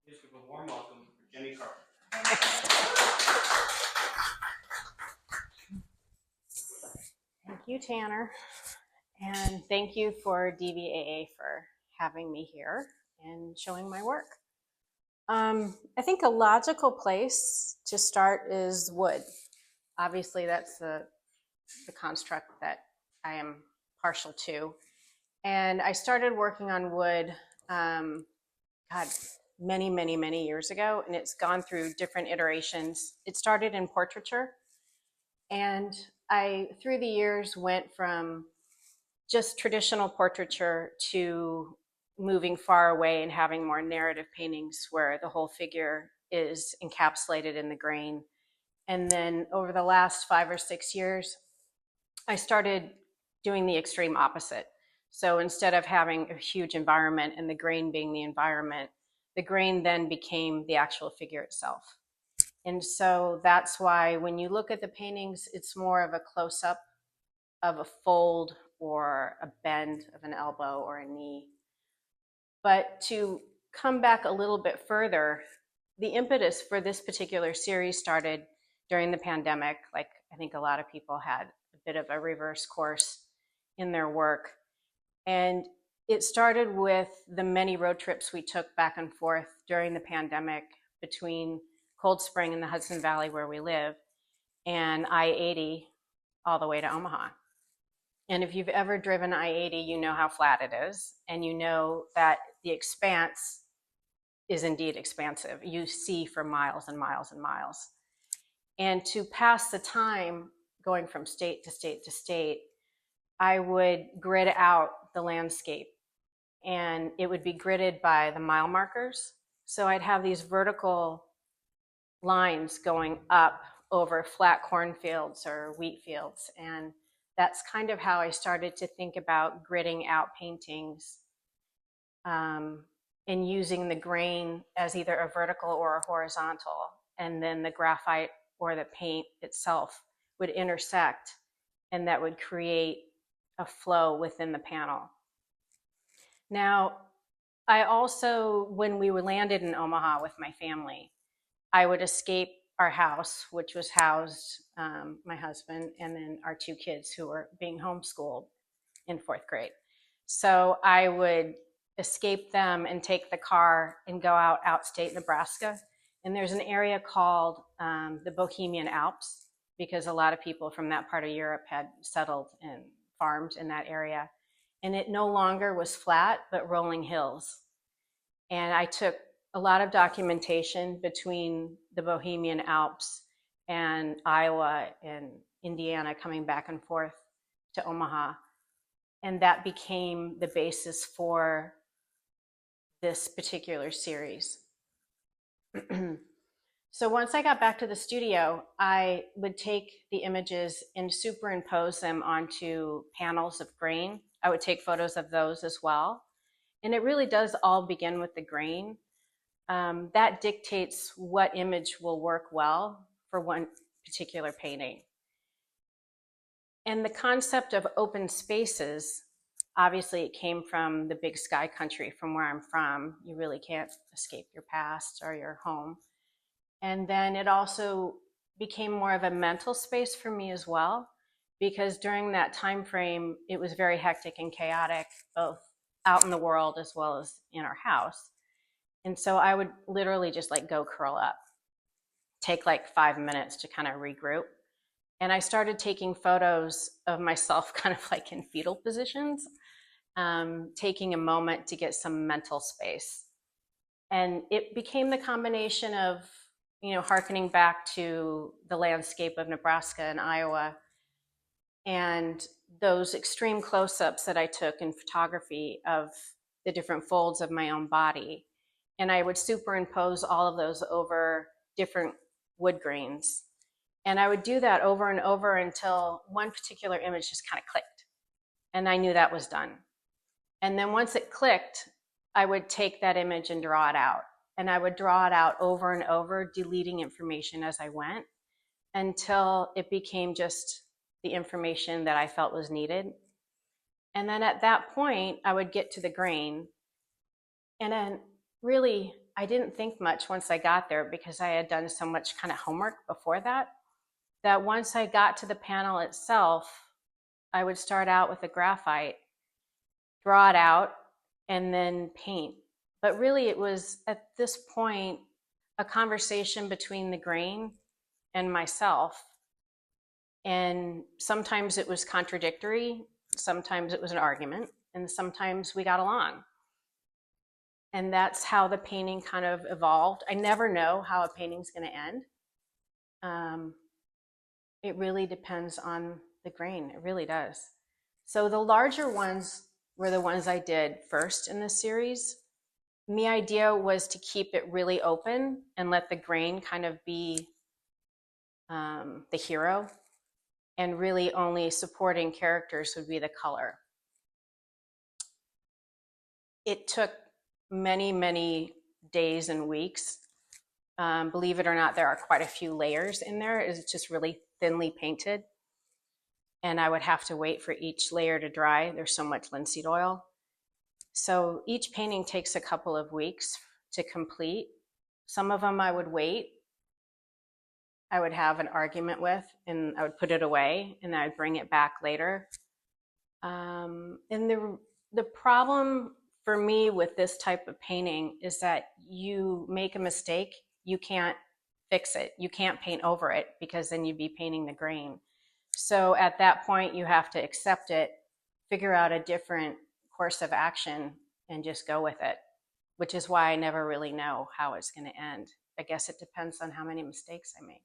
Please give a warm welcome for Jenny Carpenter. Thank you, Tanner. And thank you for DVAA for having me here and showing my work. I think a logical place to start is wood. Obviously, that's the construct that I am partial to. And I started working on wood, many years ago, and it's gone through different iterations. It started in portraiture, and I, through the years, went from just traditional portraiture to moving far away and having more narrative paintings where the whole figure is encapsulated in the grain. And then over the last 5 or 6 years, I started doing the extreme opposite. So instead of having a huge environment and the grain being the environment, the grain then became the actual figure itself. And so that's why when you look at the paintings, it's more of a close-up of a fold or a bend of an elbow or a knee. But to come back a little bit further, the impetus for this particular series started during the pandemic. Like, I think a lot of people had a bit of a reverse course in their work. And it started with the many road trips we took back and forth during the pandemic between Cold Spring in the Hudson Valley where we live and I-80 all the way to Omaha. And if you've ever driven I-80, you know how flat it is, and you know that the expanse is indeed expansive. You see for miles and miles and miles. And to pass the time going from state to state to state, I would grid out the landscape, and it would be gridded by the mile markers. So I'd have these vertical lines going up over flat cornfields or wheat fields, and that's kind of how I started to think about gridding out paintings and using the grain as either a vertical or a horizontal, and then the graphite or the paint itself would intersect, and that would create a flow within the panel. Now, I also, when we landed in Omaha with my family, I would escape our house, which was housed my husband and then our 2 kids who were being homeschooled in 4th grade. So I would escape them and take the car and go out outstate Nebraska. And there's an area called the Bohemian Alps, because a lot of people from that part of Europe had settled and farmed in that area. And it no longer was flat, but rolling hills. And I took a lot of documentation between the Bohemian Alps and Iowa and Indiana, coming back and forth to Omaha. And that became the basis for this particular series. So once I got back to the studio, I would take the images and superimpose them onto panels of grain. I would take photos of those as well. And it really does all begin with the grain. That dictates what image will work well for one particular painting. And the concept of open spaces, obviously it came from the big sky country from where I'm from. You really can't escape your past or your home. And then it also became more of a mental space for me as well, because during that time frame, it was very hectic and chaotic, both out in the world as well as in our house. And so I would literally just like go curl up, take like 5 minutes to kind of regroup. And I started taking photos of myself kind of like in fetal positions, taking a moment to get some mental space. And it became the combination of, you know, hearkening back to the landscape of Nebraska and Iowa and those extreme close-ups that I took in photography of the different folds of my own body. And I would superimpose all of those over different wood grains. And I would do that over and over until one particular image just kind of clicked. And I knew that was done. And then once it clicked, I would take that image and draw it out. And I would draw it out over and over, deleting information as I went, until it became just the information that I felt was needed. And then at that point, I would get to the grain. And then really, I didn't think much once I got there because I had done so much kind of homework before that, that once I got to the panel itself, I would start out with a graphite, draw it out, and then paint. But really it was at this point a conversation between the grain and myself. And sometimes it was contradictory, sometimes it was an argument, and sometimes we got along. And that's how the painting kind of evolved. I never know how a painting's going to end. It really depends on the grain. It really does. So the larger ones were the ones I did first in this series. And the idea was to keep it really open and let the grain kind of be the hero, and really only supporting characters would be the color. It took many, many days and weeks. Believe it or not, there are quite a few layers in there. It's just really thinly painted. And I would have to wait for each layer to dry. There's so much linseed oil. So each painting takes a couple of weeks to complete. Some of them I would wait. I would have an argument with, and I would put it away, and I would bring it back later. And the problem for me with this type of painting is that you make a mistake, you can't fix it. You can't paint over it because then you'd be painting the grain. So at that point, you have to accept it, figure out a different course of action, and just go with it, which is why I never really know how it's going to end. I guess it depends on how many mistakes I make.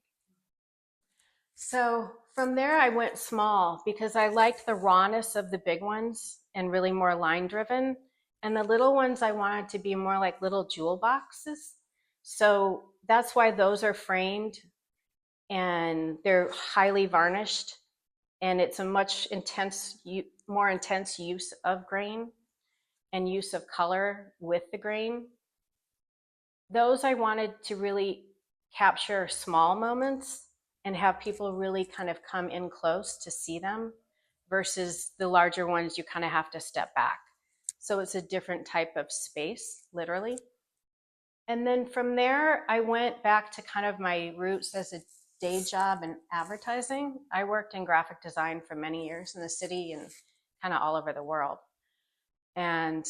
So from there, I went small because I liked the rawness of the big ones and really more line driven. And the little ones I wanted to be more like little jewel boxes. So that's why those are framed and they're highly varnished. And it's a much more intense use of grain and use of color with the grain. Those I wanted to really capture small moments and have people really kind of come in close to see them, versus the larger ones you kind of have to step back. So it's a different type of space, literally. And then from there, I went back to kind of my roots as a day job in advertising. I worked in graphic design for many years in the city and kind of all over the world. And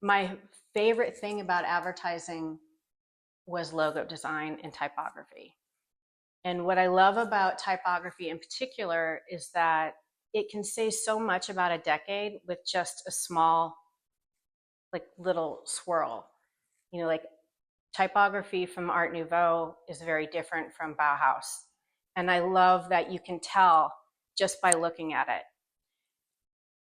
my favorite thing about advertising was logo design and typography. And what I love about typography in particular is that it can say so much about a decade with just a small, like little swirl. You know, like typography from Art Nouveau is very different from Bauhaus. And I love that you can tell just by looking at it.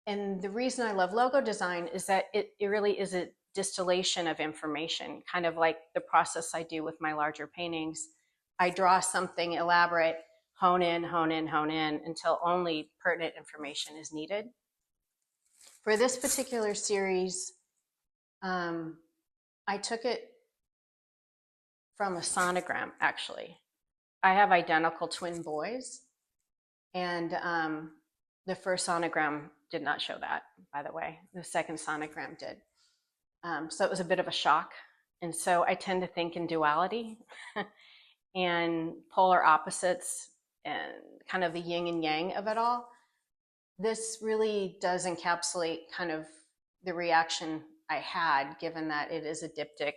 And the reason I love logo design is that it really is a distillation of information, kind of like the process I do with my larger paintings. I draw something elaborate, hone in, hone in, hone in, until only pertinent information is needed. For this particular series, I took it from a sonogram, actually. I have identical twin boys, and the first sonogram did not show that, by the way. The second sonogram did. So it was a bit of a shock. And so I tend to think in duality and polar opposites and kind of the yin and yang of it all. This really does encapsulate kind of the reaction I had, given that it is a diptych.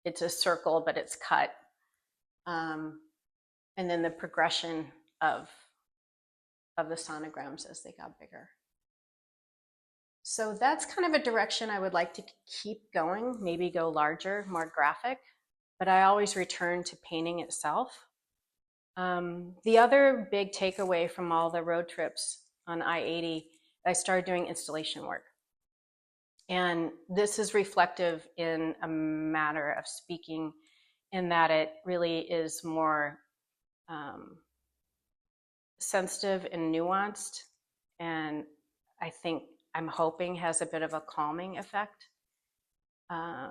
It's a circle, but it's cut. And then the progression of the sonograms as they got bigger. So that's kind of a direction I would like to keep going, maybe go larger, more graphic, but I always return to painting itself. The other big takeaway from all the road trips on I-80, I started doing installation work. And this is reflective in a matter of speaking, in that it really is more sensitive and nuanced, and I'm hoping has a bit of a calming effect,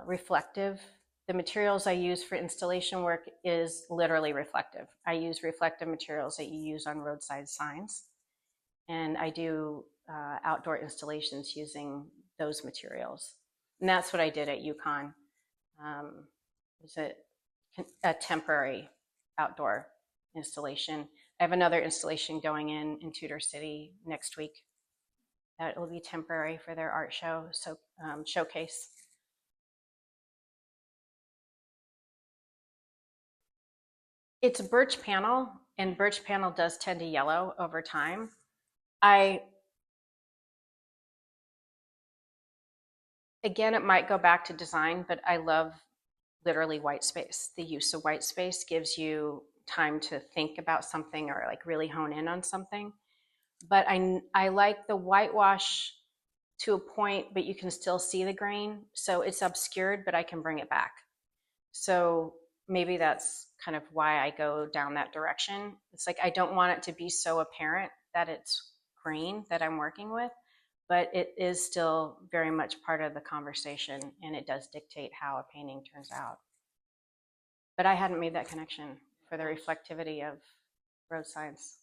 reflective. The materials I use for installation work is literally reflective. I use reflective materials that you use on roadside signs, and I do outdoor installations using those materials. And that's what I did at UConn. Is it a temporary outdoor installation? I have another installation going in Tudor City next week. That will be temporary for their art show, so showcase. It's birch panel, and birch panel does tend to yellow over time. Again, it might go back to design, but I love literally white space. The use of white space gives you time to think about something or like really hone in on something. But I like the whitewash to a point, but you can still see the grain. So it's obscured, but I can bring it back. So maybe that's kind of why I go down that direction. It's like I don't want it to be so apparent that it's green that I'm working with, but it is still very much part of the conversation, and it does dictate how a painting turns out. But I hadn't made that connection for the reflectivity of road signs.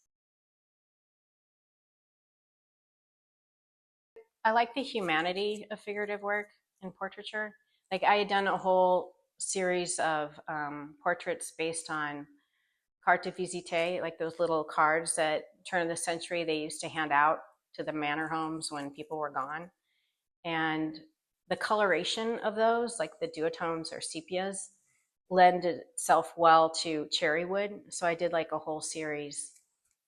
I like the humanity of figurative work in portraiture. Like I had done a whole series of portraits based on carte de visite, like those little cards that turn of the century they used to hand out to the manor homes when people were gone. And the coloration of those, like the duotones or sepias, lend itself well to cherry wood. So I did like a whole series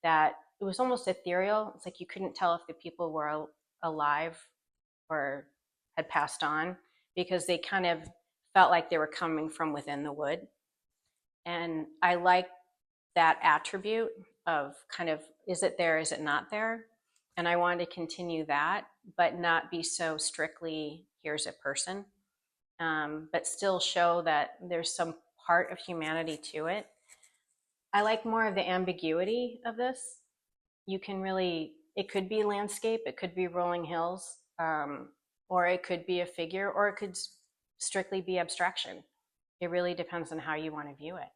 that it was almost ethereal. It's like you couldn't tell if the people were alive or had passed on because they kind of felt like they were coming from within the wood. And I like that attribute of kind of, is it there, is it not there? And I wanted to continue that, but not be so strictly, here's a person, but still show that there's some part of humanity to it. I like more of the ambiguity of this. You can really, it could be landscape, it could be rolling hills, or it could be a figure, or it could strictly be abstraction. It really depends on how you want to view it.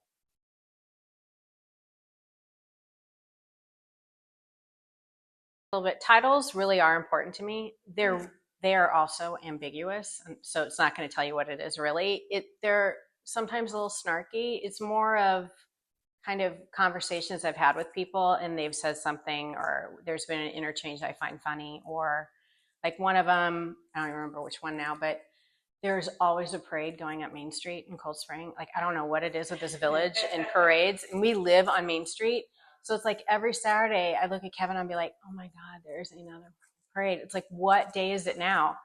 A little bit. Titles really are important to me. They are also ambiguous, and so it's not going to tell you what it is really. They're sometimes a little snarky. It's more of kind of conversations I've had with people, and they've said something, or there's been an interchange I find funny, or like one of them, I don't remember which one now, but there's always a parade going up Main Street in Cold Spring. Like I don't know what it is with this village and parades, and we live on Main Street. So it's like every Saturday I look at Kevin and be like, oh my God, there's another parade. It's like, what day is it now?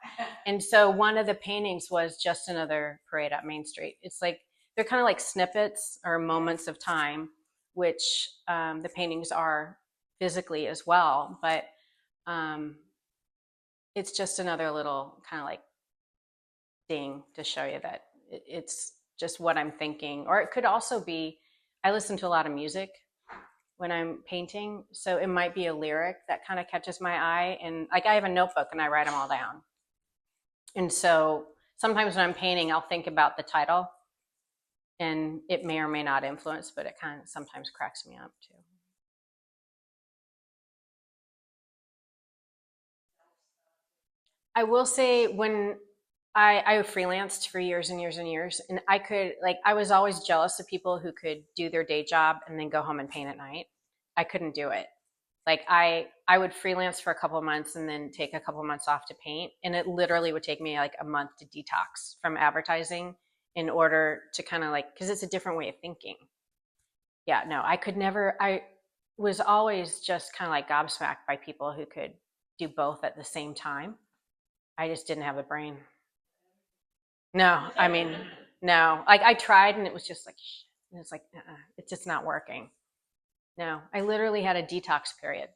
And so one of the paintings was just another parade up Main Street. It's like, they're kind of like snippets or moments of time, which the paintings are physically as well. But it's just another little kind of like thing to show you that it's just what I'm thinking. Or it could also be, I listen to a lot of music when I'm painting, so it might be a lyric that kind of catches my eye. And like I have a notebook and I write them all down. And so sometimes when I'm painting, I'll think about the title, and it may or may not influence, but it kind of sometimes cracks me up too. I will say when I freelanced for years and years and years, and I was always jealous of people who could do their day job and then go home and paint at night. I couldn't do it. Like I would freelance for a couple of months and then take a couple of months off to paint, and it literally would take me like a month to detox from advertising in order to kind of like, because it's a different way of thinking. Yeah, no, I could never. I was always just kind of like gobsmacked by people who could do both at the same time. I just didn't have the brain. No, I mean, no. Like I tried, and it was just like, and it's like, it's just not working. No, I literally had a detox period.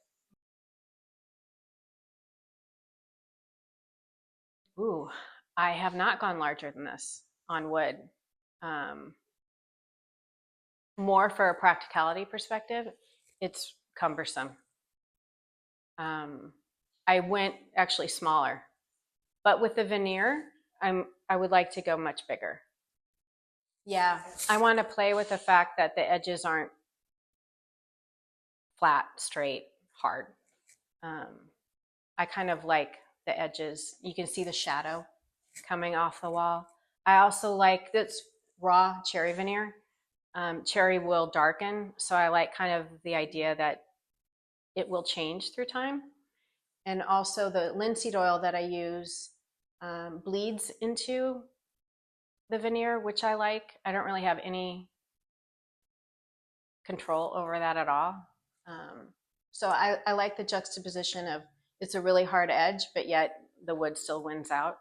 Ooh, I have not gone larger than this on wood. Um, More for a practicality perspective, it's cumbersome. Um, I went actually smaller, but with the veneer, I would like to go much bigger. Yeah, I want to play with the fact that the edges aren't flat, straight, hard. Um, I kind of like the edges. You can see the shadow coming off the wall. I also like this raw cherry veneer. Cherry will darken, so I like kind of the idea that it will change through time. And also the linseed oil that I use bleeds into the veneer, which I like. I don't really have any control over that at all. So I like the juxtaposition of it's a really hard edge, but yet the wood still wins out.